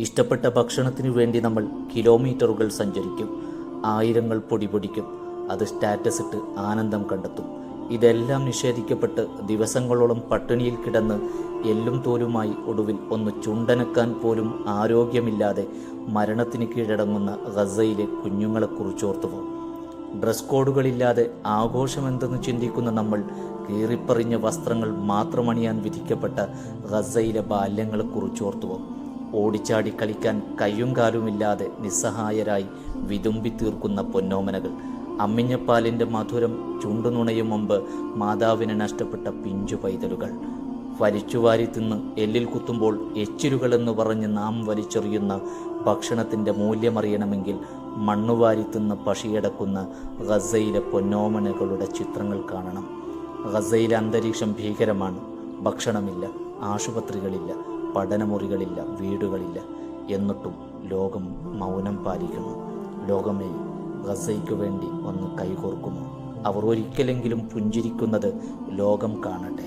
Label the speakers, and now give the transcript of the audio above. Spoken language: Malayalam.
Speaker 1: ഇഷ്ടപ്പെട്ട ഭക്ഷണത്തിനു വേണ്ടി നമ്മൾ കിലോമീറ്ററുകൾ സഞ്ചരിക്കും, ആയിരങ്ങൾ പൊടിപൊടിക്കും, അത് സ്റ്റാറ്റസ് ഇട്ട് ആനന്ദം കണ്ടെത്തും. ഇതെല്ലാം നിഷേധിക്കപ്പെട്ട് ദിവസങ്ങളോളം പട്ടിണിയിൽ കിടന്ന് എല്ലും തോലുമായി ഒടുവിൽ ഒന്ന് ചുണ്ടനക്കാൻ പോലും ആരോഗ്യമില്ലാതെ മരണത്തിന് കീഴടങ്ങുന്ന ഗസയിലെ കുഞ്ഞുങ്ങളെക്കുറിച്ചോർത്തുപോകും. ഡ്രസ് കോഡുകളില്ലാതെ ആഘോഷമെന്തെന്ന് ചിന്തിക്കുന്ന നമ്മൾ കീറിപ്പറിഞ്ഞ വസ്ത്രങ്ങൾ മാത്രമണിയാൻ വിധിക്കപ്പെട്ട ഗസയിലെ ബാല്യങ്ങളെക്കുറിച്ചോർത്തുപോകും. ഓടിച്ചാടി കളിക്കാൻ കയ്യും കാലുമില്ലാതെ നിസ്സഹായരായി വിതുമ്പി തീർക്കുന്ന പൊന്നോമനകൾ, അമ്മിഞ്ഞപ്പാലിൻ്റെ മധുരം ചുണ്ടുനുണയും മുമ്പ് മാതാവിനെ നഷ്ടപ്പെട്ട പിഞ്ചു പൈതലുകൾ, വലിച്ചുവാരി തിന്ന് എല്ലിൽ കുത്തുമ്പോൾ എച്ചിലുകളെന്ന് പറഞ്ഞ് നാം വലിച്ചെറിയുന്ന ഭക്ഷണത്തിൻ്റെ മൂല്യമറിയണമെങ്കിൽ മണ്ണുവാരി തിന്ന് പഷിയടക്കുന്ന ഗസയിലെ പൊന്നോമനകളുടെ ചിത്രങ്ങൾ കാണണം. ഗസയിലെ അന്തരീക്ഷം ഭീകരമാണ്. ഭക്ഷണമില്ല, ആശുപത്രികളില്ല, പഠനമുറികളില്ല, വീടുകളില്ല. എന്നിട്ടും ലോകം മൗനം പാലിക്കുന്നു. ലോകമേ, ഗസയ്ക്കു വേണ്ടി ഒന്ന് കൈകോർക്കുമോ? അവർ ഒരിക്കലെങ്കിലും പുഞ്ചിരിക്കുന്നത് ലോകം കാണട്ടെ.